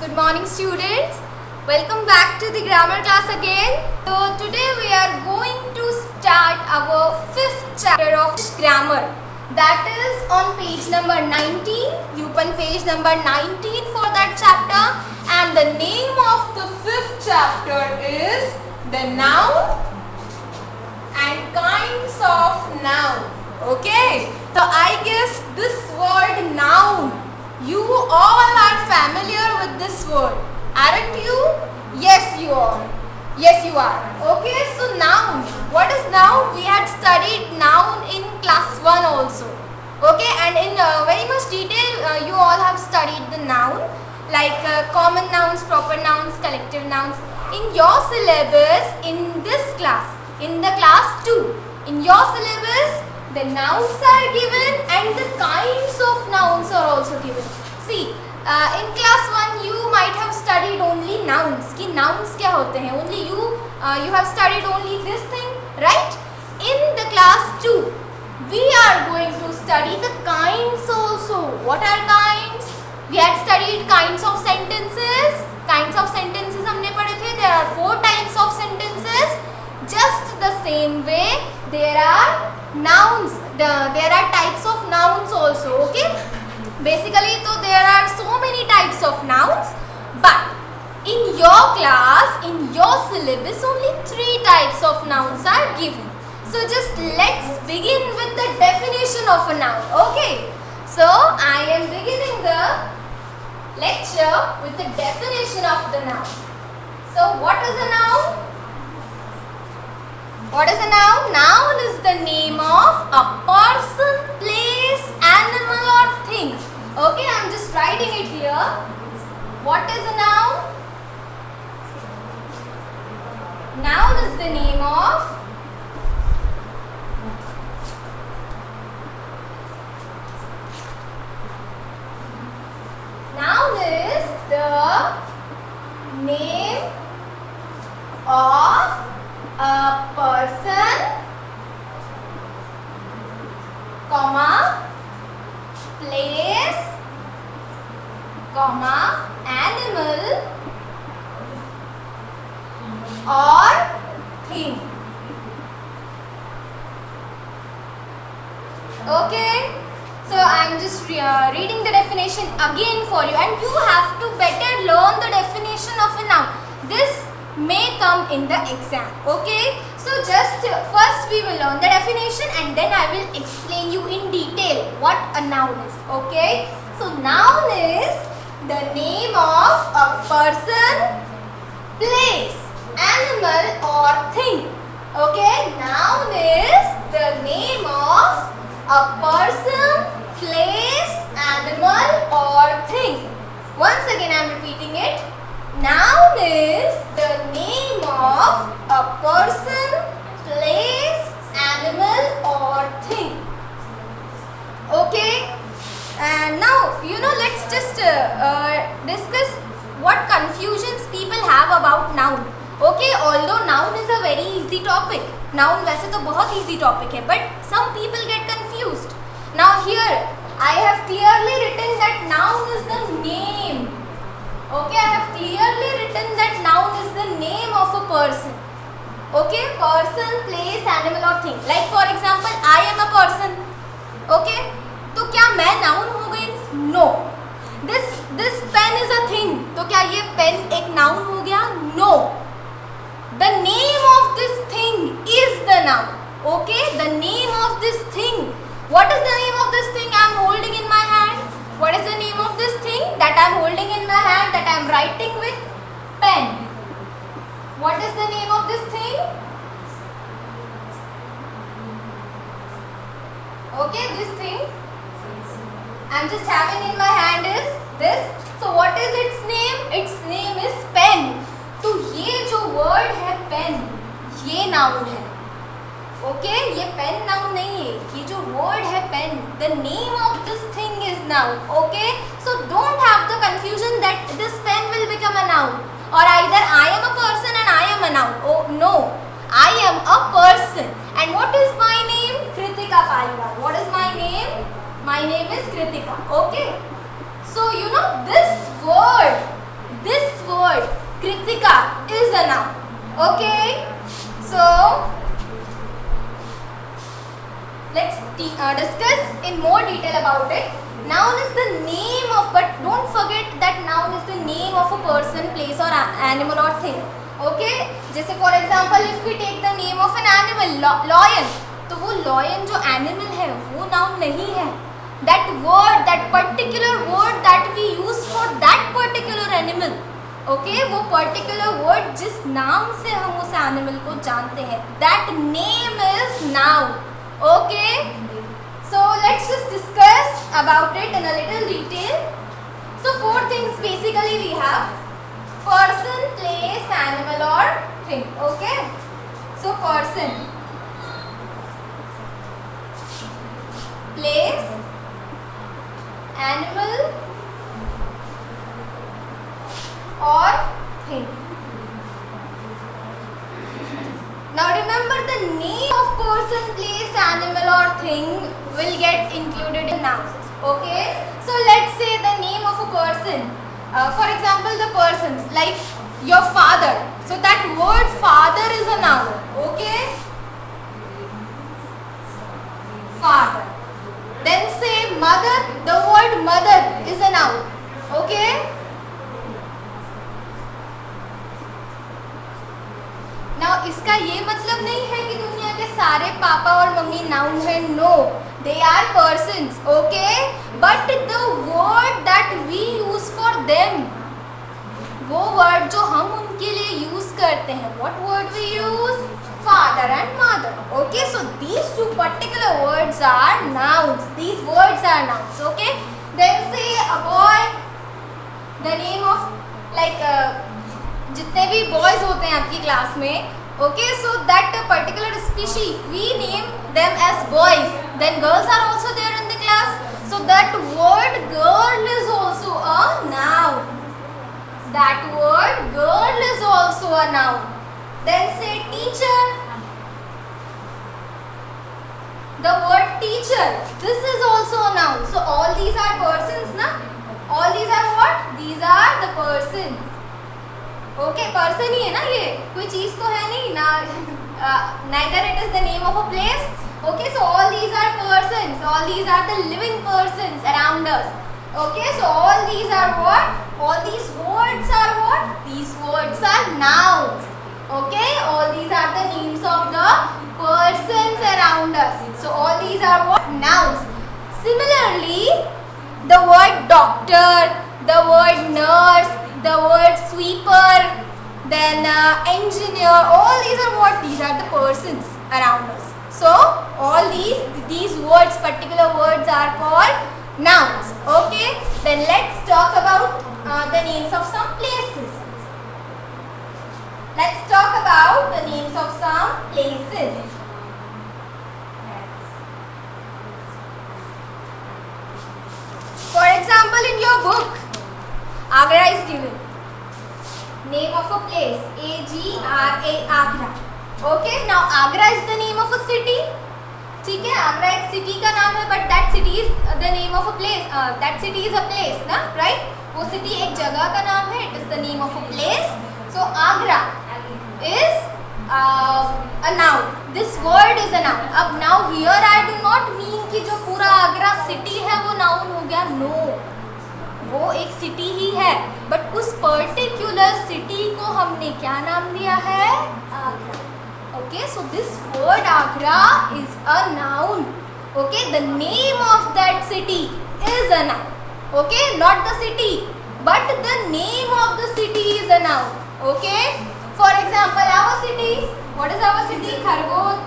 Good morning, students. Welcome back to the grammar class again. So today we are going to start our 5th chapter of grammar. That is on page number 19. You open page number 19 for that chapter, and the name of the 5th chapter is the noun and kinds of noun. Okay, so I guess this word noun, you all are familiar with this word, aren't you? Yes, you are. Yes, you are. Okay, so noun. What is noun? We had studied noun in class 1 also. Okay, and in very much detail, you all have studied the noun, like common nouns, proper nouns, collective nouns. In your syllabus, in this class, in the class 2, in your syllabus, the nouns are given and the kinds of nouns are also given. See, in class 1 you might have studied only nouns. कि nouns क्या होते हैं? Only you have studied only this thing, right? In the class 2, we are going to study the kinds also. What are kinds? We had studied kinds of sentences. Kinds of sentences हमने पढ़े थे. There are 4 types of sentences. Just the same way, there are nouns. There are types of nouns also. Okay. Basically, so there are so many types of nouns, but in your class, in your syllabus, only 3 types of nouns are given. So just let's begin with the definition of a noun. Okay. So I am beginning the lecture with the definition of the noun. So what is a noun? What is a noun? Noun is the name of a person, place, animal or thing. Okay, I am just writing it here. What is a noun? Noun is the name of name of a person, comma, place, comma, animal or thing. Okay, so I am just reading the definition again for you, and you have to better learn the definition of a noun. This may come in the exam. Okay, so just first we will learn the definition and then I will explain you in detail what a noun is. Okay, so noun is the name of a person, place, animal or thing. Okay, noun is the name of a person, place, animal or thing. Once again I am repeating it. Noun is the name of a person, place, animal or thing. Okay, and now let's just discuss what confusions people have about noun. Okay, although noun is a very easy topic, noun वैसे तो बहुत easy topic है, but some people get confused. Now here I have clearly written that noun is the name. Okay, I have clearly written that noun is the name of a person. Okay, person, place, animal or thing. Like for example, I am a person. Okay, तो क्या मैं noun हो गई? No. This pen is a thing. तो क्या ये pen एक noun हो गया? No. The name of this thing is the noun. Okay, the name of this thing. What is the name of this thing I am holding in my hand? What is the name of this thing that I am holding in my hand, that I am writing with pen? What is the name of this thing? Okay, this thing I am just having in my hand is this. So what is its name? Its name is pen. तो ये जो word है pen, ये noun है. Okay, ये pen noun नहीं है. ये जो word है pen, the name of this thing is noun. Okay, so don't have the confusion that this pen will become a noun, or either I am a person and I am a noun. Oh no, I am a person. And what is my name? Kritika Paliwal. What is my name? My name is Kritika. Okay, so this word, Okay, so let's discuss in more detail about it. Noun is the name of, but don't forget that noun is the name of a person, place or animal or thing. Okay, जैसे for example if we take the name of an animal, lion, तो वो lion जो animal है वो noun नहीं है. That word, that particular word that we use for that particular animal, okay, वो particular word जिस नाम से हम उस animal को जानते हैं, that name is noun. Okay, so let's just discuss about it in a little detail. So 4 things basically we have: person, place, animal or thing. Okay, so person, place, animal or thing. Now remember, the name of person, place, animal or thing will get included in nouns. Okay, so let's say the name of a person, for example the persons like your father, so that word father is a noun. Okay, father. Then say mother, the word mother is a noun. Okay, now इसका ये मतलब नहीं है कि दुनिया के सारे पापा और मम्मी नाउन है. No, they are persons. Okay, but the word that we use for them, वो word जो हम उनके लिए use करते हैं, what word we use? Father and mother. Okay, so these 2 particular words are nouns. These words are nouns. Okay, then say a boy, the name of like जितने भी boys होते हैं आपकी क्लास में. Okay, so that particular species we name them as boys. Then girls are also there in the class, so that word girl is also a noun. That word girl is also a noun. Then say teacher, the word teacher, this is also a noun. So all these are persons, na? All these are what? These are the persons. Okay, person ही है ना, ये कोई चीज तो है नहीं ना. Neither it is the name of a place. Okay, so all these are persons. All these are the living persons around us. Okay, so all these are what? All these words are what? These words are nouns. Okay, all these are the names of the persons around us. So all these are what? Nouns. Similarly, the word doctor, the word nurse, the word sweeper, then engineer, all these are what? These are the persons around us. So all these words, particular words are called nouns. Okay, then let's talk about the names of some places. Let's talk about the names of some places. For example, in your book, Agra is given. Name of a place, A-G-R-A, Agra. Okay, now Agra is the name of a city. ठीक है, आगरा एक city का नाम है, but that city is the name of a place. That city is a place, ना, right? वो city एक जगह का नाम है. It is the name of a place. So Agra is a noun. This word is a noun. अब now here I do not mean कि जो पूरा आगरा सिटी है वो noun हो गया. No, वो एक सिटी ही है, बट उस पर्टिकुलर सिटी को हमने क्या नाम दिया है? Agra. Okay, so this word Agra is a noun. Okay, the name of that city is a noun. Okay, not the city, but the name of the city is a noun. Okay, for example, our city. What is our city? Khargone.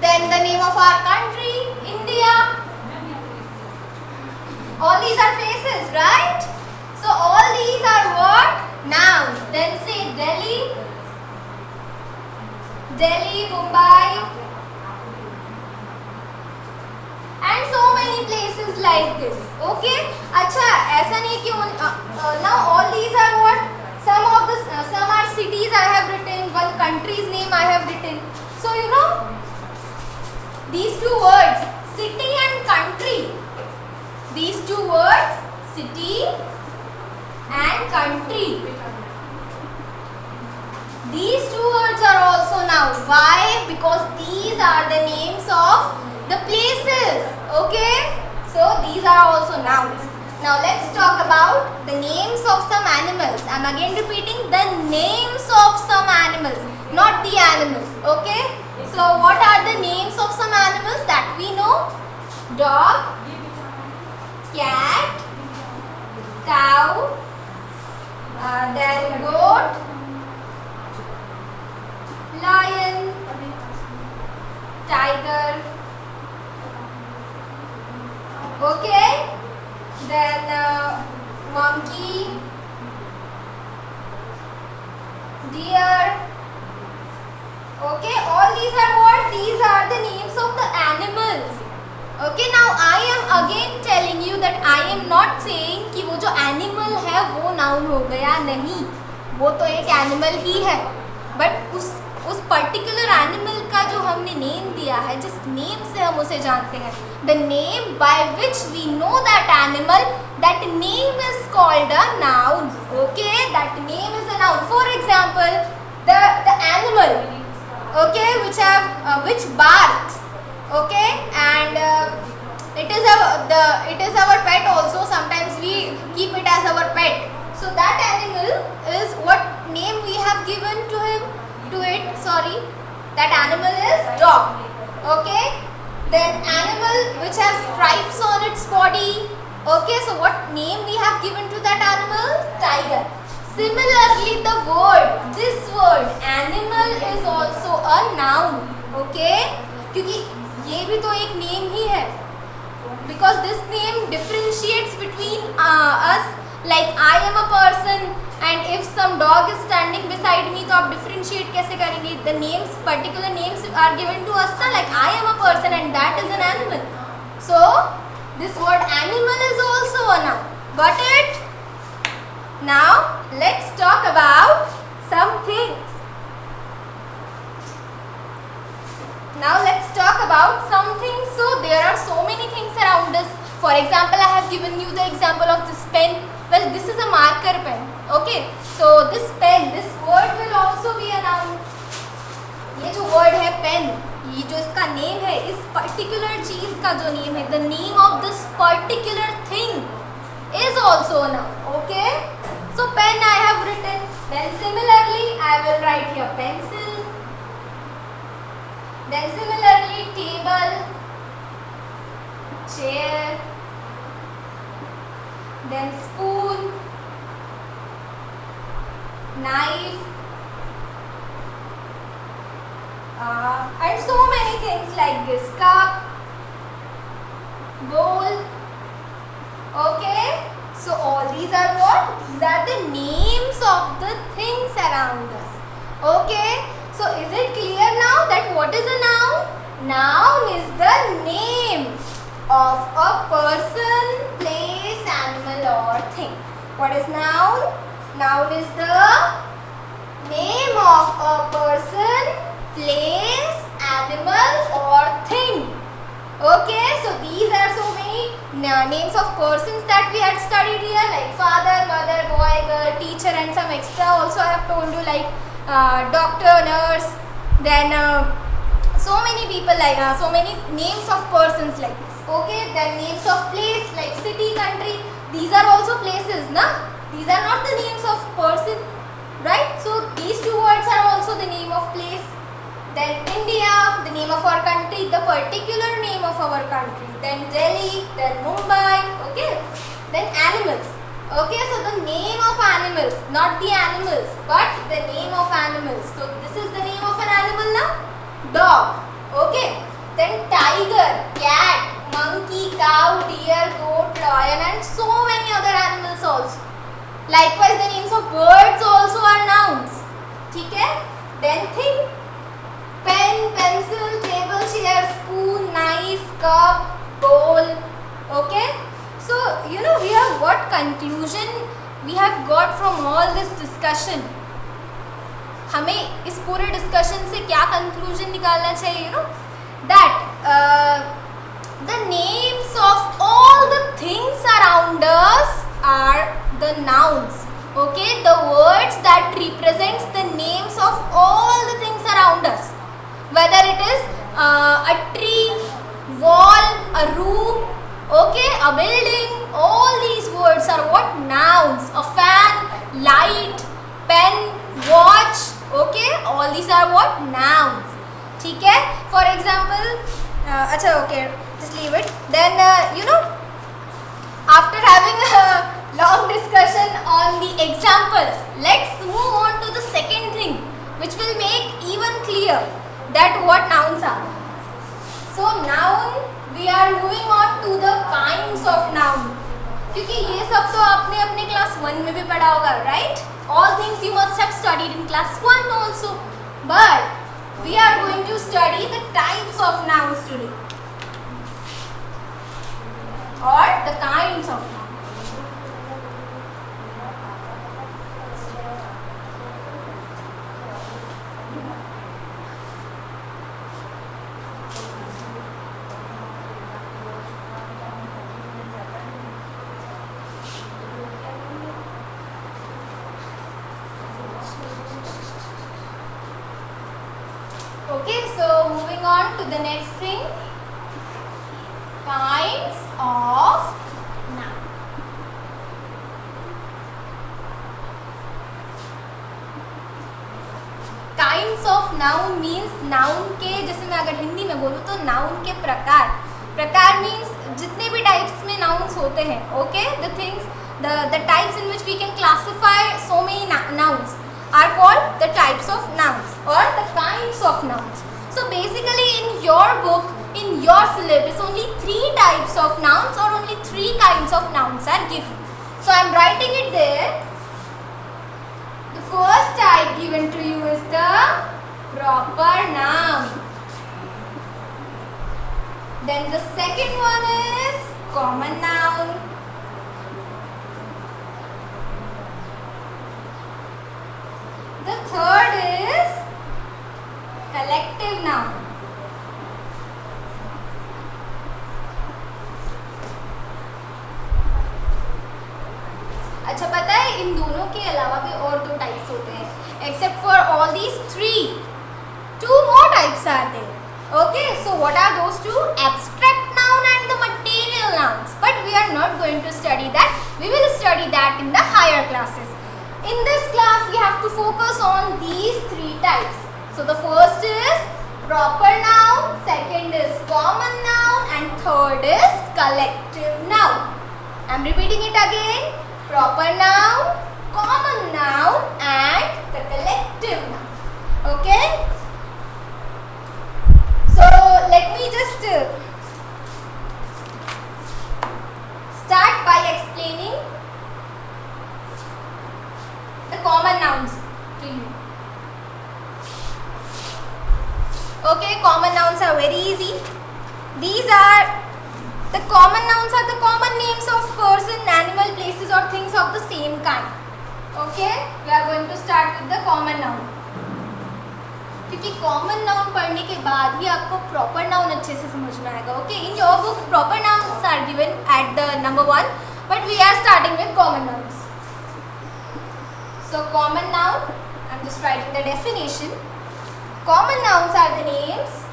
Then the name of our country, India. All these are places, right? So all these are what? Nouns. Then say Delhi, Delhi, Mumbai, and so many places like this. Okay? अच्छा, ऐसा नहीं कि now all these are what? Some are cities I have written, one country's name I have written. So you know these 2 words, city and country. These 2 words, city and country. These two words are also noun. Why? Because these are the names of the places. Okay? So these are also nouns. Now let's talk about the names of some animals. I am again repeating the names of some animals, not the animals. Okay? So what are the names of some animals that we know? Dog, cat, cow, then goat, lion, tiger, okay, then monkey, deer, okay, all these are what? These are the names of the animals. Okay, now I am again telling you that I am not saying कि वो जो animal है वो noun हो गया, नहीं, वो तो एक animal ही है, but उस particular animal का जो हमने name दिया है, जिस name से हम उसे जानते हैं, the name by which we know that animal, that name is called a noun. Okay, that name is a noun. For example, the animal, okay, which barks, okay, and it is our pet also. Sometimes we keep it as our pet. So that animal is what name we have given to it. Sorry, that animal is dog. Okay. Then animal which has stripes on its body. Okay. So what name we have given to that animal? Tiger. Similarly, this word animal is also a noun. Okay. क्योंकि ये भी तो एक name ही है. Because this name differentiates between us. Like I am a person, and if some dog is standing beside me, तो आप differentiate कैसे करेंगे? The names, particular names are given to us ना. Like I am a person, and that is an animal. So this word animal is also a noun. Got it? Now let's talk about some things. Now let's talk about something. So there are so many things around us. For example, I have given you the example of this pen. Well, this is a marker pen. Okay. So this pen, this word will also be a noun. ये जो word है pen, ये जो इसका name है, इस particular चीज का जो name है, the name of this particular thing is also a noun. Okay. So pen I have written. Then similarly, I will write here pencil. Then similarly, table, chair, then spoon, knife, and so many things like this, cup, bowl. Okay, so all these are what? These are the names of the things around us. Okay. So is it clear now that what is a noun? Noun is the name of a person, place, animal or thing. What is noun? Noun is the name of a person, place, animal or thing. Okay, so these are so many names of persons that we had studied here, like father, mother, boy, girl, teacher, and some extra also I have told you, like doctor, nurse, then so many people, like so many names of persons like this. Okay, then names of place like city, country, these are also places, na? These are not the names of person, right? So these two words are also the name of place. Then India, the name of our country, the particular name of our country. Then Delhi, then Mumbai. Okay, then animals. Okay, so the name of animals, not the animals, but the name of animals. So this is the name of an animal now, dog. Okay, then tiger, cat, monkey, cow, deer, goat, lion, and so many other animals also. Likewise, the names of birds also are nouns. Okay, then think, pen, pencil, table, chair, spoon, knife, cup, bowl. Okay. So, you know, we have what conclusion we have got from all this discussion. हमें इस पूरे discussion से क्या conclusion निकालना चाहिए? You know, that the names of all the things around us are the nouns. building, all these words are what? Nouns. A fan, light, pen, watch. Okay, all these are what? Nouns. ठीक है? For example, अच्छा okay, just leave it. Then after having a long discussion on the examples, let's move on to the second thing, which will make even clear that what nouns are. So noun, we are moving on to the kinds of noun. क्योंकि ये सब तो आपने अपने class 1 में भी पढ़ा होगा, right? All things you must have studied in class 1 also. But we are going to study the types of nouns today, or the kinds of nouns. Okay, so moving on to the next thing, kinds of noun. Kinds of noun means noun के, जैसे मैं अगर हिंदी में बोलूँ तो noun के प्रकार. प्रकार means जितने भी types में nouns होते हैं. Okay, the things, the types in which we can classify so many nouns are called the types of nouns or the kinds of nouns. So basically in your book, in your syllabus, only 3 types of nouns or only 3 kinds of nouns are given. So I am writing it there. The first type given to you is the proper noun. Then the second one is common noun. The third is collective noun. अच्छा पता है इन दोनों के अलावा भी और 2 types होते हैं. Except for all these 3, 2 more types are there. Okay, so what are those 2? Abstract noun and the material nouns. But we are not going to study that. We will study that in the higher classes. In this class, we have to focus on these 3 types. So the first is proper noun, second is common noun, and third is collective noun. I am repeating it again. Proper noun, common noun, and the collective noun. Okay? So let me just start by explaining the common nouns to you. Okay, common nouns are very easy. The common nouns are the common names of person, animal, places or things of the same kind. Okay, we are going to start with the common noun. क्योंकि common noun पढ़ने के बाद ही आपको proper noun अच्छे से समझ में आएगा. Okay, in your book proper nouns are given at the number 1, but we are starting with common nouns. So common noun, I am just writing the definition. Common nouns are the names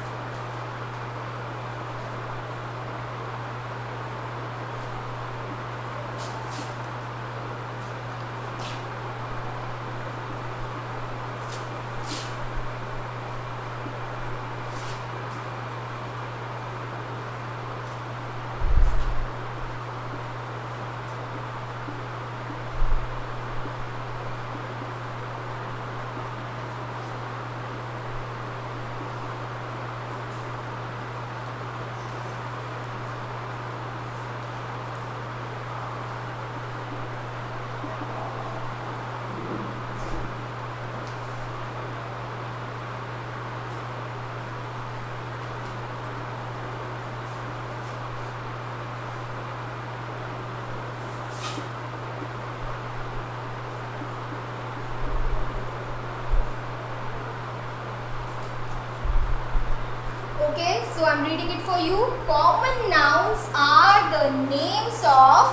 Okay, so I am reading it for you. Common nouns are the names of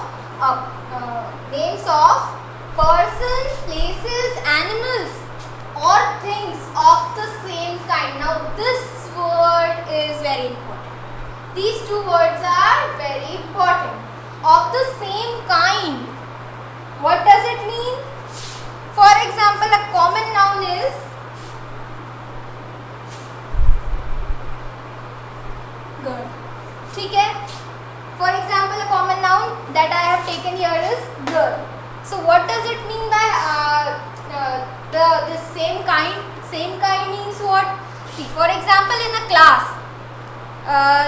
persons, places, animals or things of the same kind. Now this word is very important. These 2 words are very important. example, a common noun is girl. ठीक है? For example, a common noun that I have taken here is girl. So what does it mean by the same kind? Same kind means what? See, for example, in a class,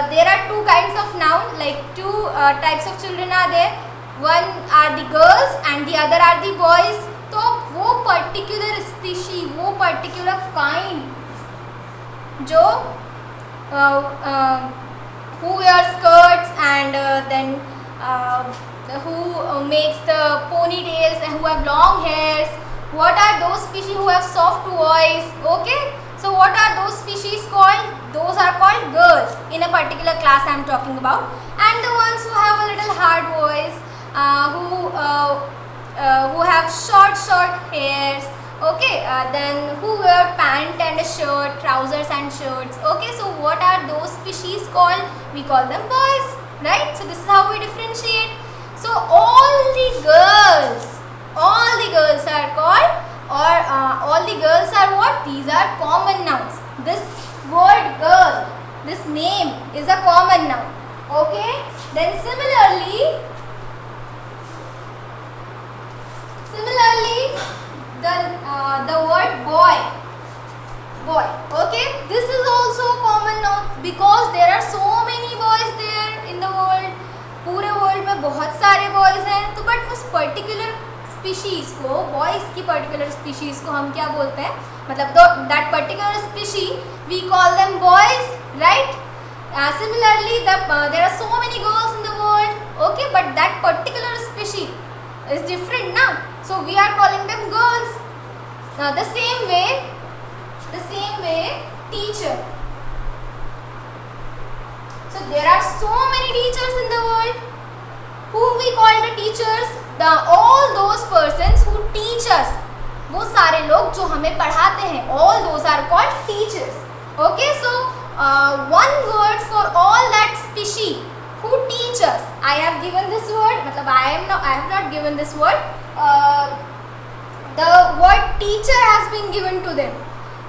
there are two kinds of noun, like two types of children are there. One are the girls and the other are the boys. तो वो particular species, वो particular kind जो who wears skirts and then who makes the ponytails and who have long hairs. What are those species who have soft voice? Okay, so what are those species called? Those are called girls in a particular class I am talking about. And the ones who have a little hard voice, who have short hairs, okay, then who wear pant and a shirt, trousers and shirts. Okay, so what are those species called? We call them boys, right? So this is how we differentiate. So all the girls are called, or all the girls are what? These are common nouns. This word girl, this name is a common noun. Okay, then similarly the word boy, okay, this is also a common noun because there are so many boys there in the world. पूरे world में बहुत सारे boys हैं, तो but उस particular species को, boys की particular species को हम क्या बोलते हैं, मतलब that particular species we call them boys, right? Similarly, there are so many girls in the world, okay, but that particular species is different now, so we are calling them girls. Now the same way teacher. So there are so many teachers in the world. Who we call the teachers? All those persons who teach us. वो सारे लोग जो हमें पढ़ाते हैं, all those are called teachers. Okay, so one word for all that species who teach us. I have given this word. मतलब I have not given this word. The word teacher has been given to them.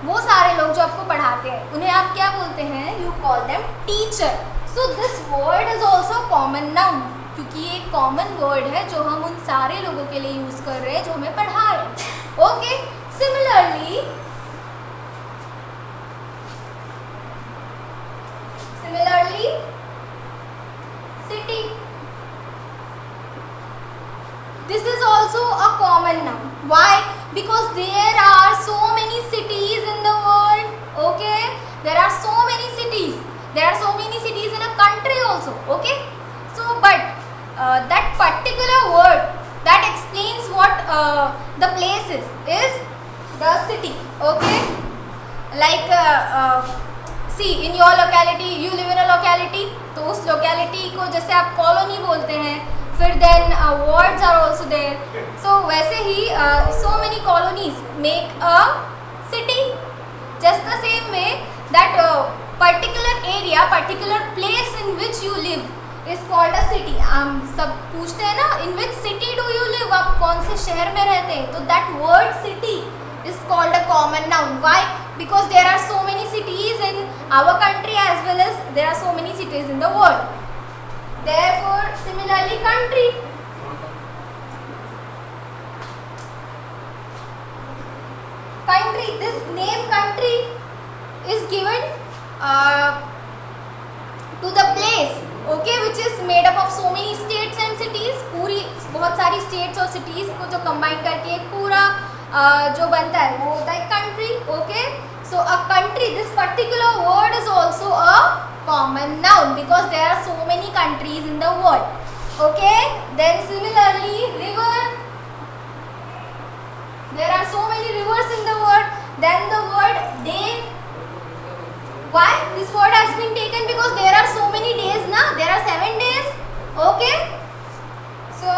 वो सारे लोग जो आपको पढ़ाते हैं, उन्हें आप क्या बोलते हैं? You call them teacher. So this word is also common noun, क्योंकि ये एक कॉमन वर्ड है जो हम उन सारे लोगों के लिए यूज कर रहे हैं जो हमें पढ़ा रहे हैं. Okay, similarly city. This is also a common noun. Why? Because there are so many cities in the world. Okay, there are so many cities. There are so many cities in a country also. Okay, so but that particular word that explains what the place is the city. Okay, like see, in your locality, you live in a locality, तो उस locality को जैसे आप colony बोलते हैं, फिर then wards are also there. So वैसे ही so many colonies make a city. Just the same way that particular area, particular place in which you live is called a city. हम सब पूछते हैं ना, in which city do you live? आप कौन से शहर में रहते हैं? तो that word city is called a common noun. Why? Because there are so many cities in our country as well as there are so many cities in the world. Therefore, similarly, country. Country. This name country is given to the place, okay, which is made up of so many states and cities. पूरी बहुत सारी states और cities को जो combine करके एक पूरा जो बनता है वो होता है country. Okay, so a country, this particular word is also a common noun because there are so many countries in the world. Okay, then similarly river. There are so many rivers in the world. Then the word day. Why this word has been taken? Because there are so many days ना, there are 7 days. Okay, so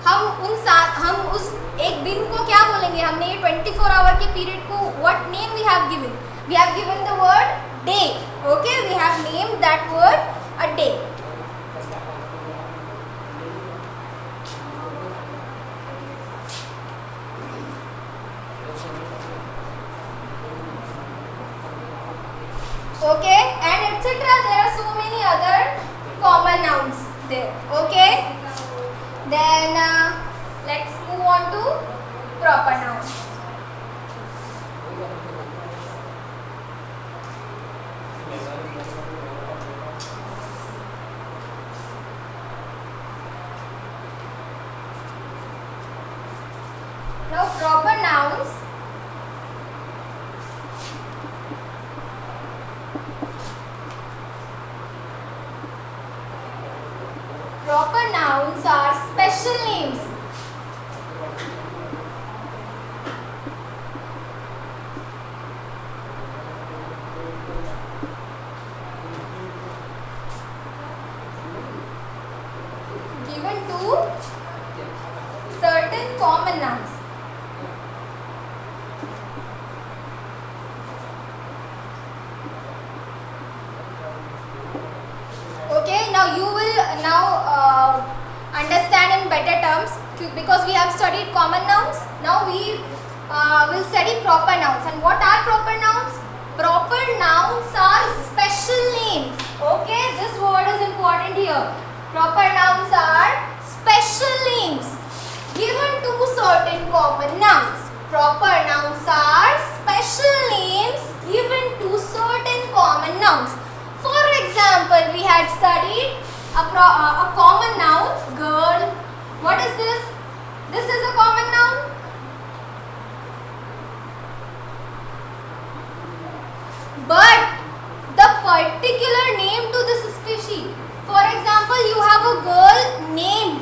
हम उस एक दिन को क्या बोलेंगे? हमने ये 24 आवर के पीरियड को what name we have given? We have given the word day. Okay, we have named that word a day. Okay, and etc. There are so many other common nouns there. Okay, then let's move on to proper nouns. Now proper nouns. Proper nouns are special names. Given to certain common nouns. Okay, now you will understand in better terms because we have studied common nouns. Now we will study proper nouns. And what are proper nouns? Proper nouns are special names. Okay, this word is important here. Proper nouns are special names given to certain common nouns. Proper nouns are special names given to certain common nouns. For example, we had studied a common noun, girl. What is this? This is a common noun. But the particular name to this species. For example, you have a girl named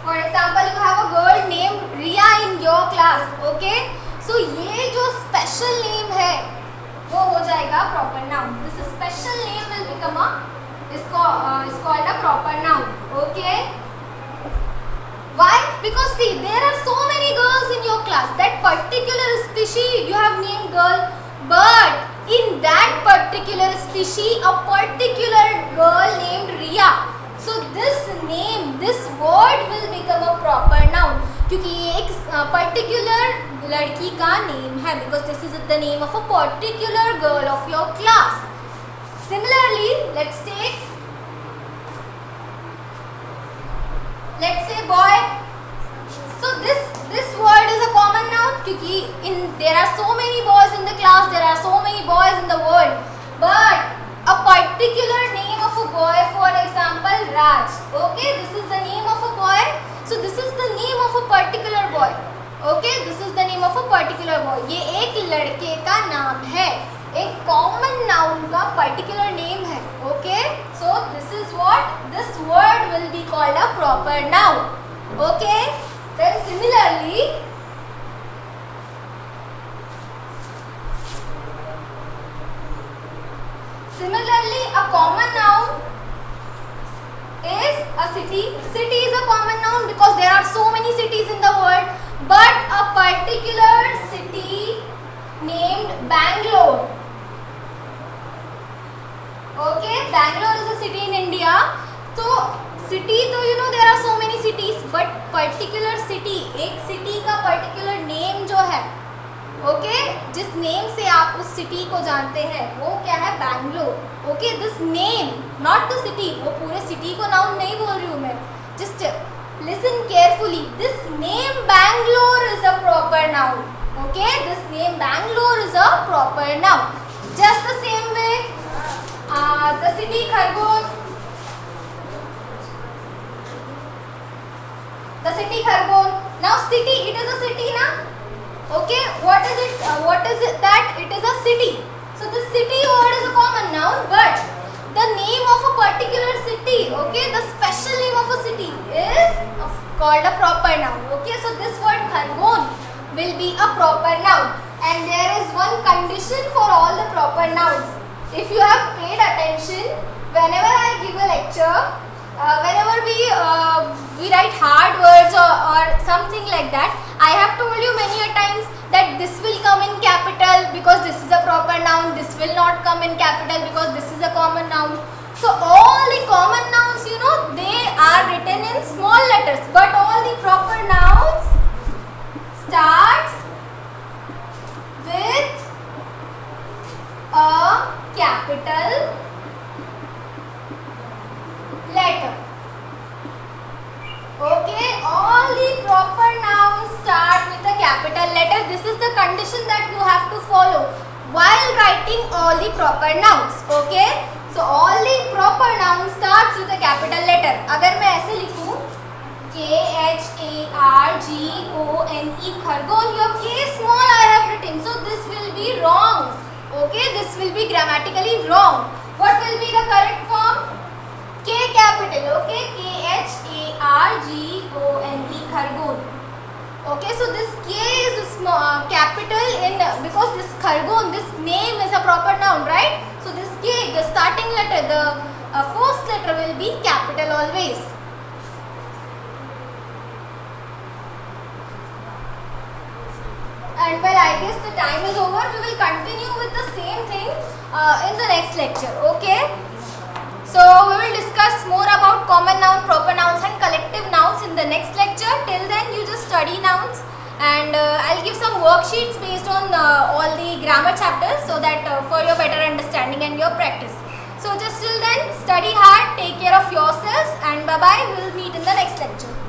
For example, you have a girl named Riya in your class. Okay, so ये जो special name है वो हो जाएगा proper noun. This special name will become is called a proper noun. Okay, why? Because see, there are so many girls in your class. That particular species you have named girl, but in that particular species a particular girl named Riya. So this name, this word will become a proper noun क्योंकि ये एक particular लड़की का name है because this is the name of a particular girl of your class. Similarly, let's say boy. So this word is a common noun क्योंकि there are so many boys in the class, there are so many boys in the world, but a particular name of a boy, for example Raj. Okay, this is the name of a boy. So this is the name of a particular boy. Okay, this is the name of a particular boy. ये एक लड़के का नाम है, एक common noun का particular name है. Okay, so this is what this word will be called a proper noun. Okay, then Similarly, a common noun is a city. City is a common noun because there are so many cities in the world, but a particular city named Bangalore. Okay, Bangalore is a city in India. So city, तो you know there are so many cities, but particular city, एक city का particular name जो है, okay जिस name से आप उस city को जानते हैं वो क्या है? Bangalore. Okay, this name, not the city. वो पूरे सिटी को नाउन नहीं बोल रही हूँ मैं. Just listen carefully. This name Bangalore is a proper noun. Okay, this name Bangalore is a proper noun. Just the same way the city Khargone. The city Khargone. Now city, it is a city ना. Okay, what is it? That it is a city. So the city word is a common noun, but the name of a particular city, okay, the special name of a city is called a proper noun. Okay, so this word Khargon will be a proper noun, and there is one condition for all the proper nouns. If you have paid attention, whenever I give a lecture, whenever we write hard words or something like that, I have told you many a times that this will come in capital because this is a proper noun. This will not come in capital because this is a common noun. the common nouns, you know, they are written in small letters, but all the proper nouns starts with a capital letter. Okay, all the proper nouns start with a capital letter. This is the condition that you have to follow while writing all the proper nouns. Okay, so all the proper nouns starts with a capital letter. अगर मैं ऐसे लिखूं KHARGONE Khargone, your K small I have written, so this will be wrong. Okay, this will be grammatically wrong. What will be the correct form? K capital. Okay, KHARGONE khargon. Okay, so this K is small, capital in, because this khargon, this name is a proper noun, right? So this K, the starting letter, the first letter will be capital always. And well, I guess the time is over. We will continue with the same thing in the next lecture. Okay. So we will discuss more about common noun, proper nouns and collective nouns in the next lecture. Till then you just study nouns, and I'll give some worksheets based on all the grammar chapters, so that for your better understanding and your practice. So just till then, study hard, take care of yourselves, and bye bye. We will meet in the next lecture.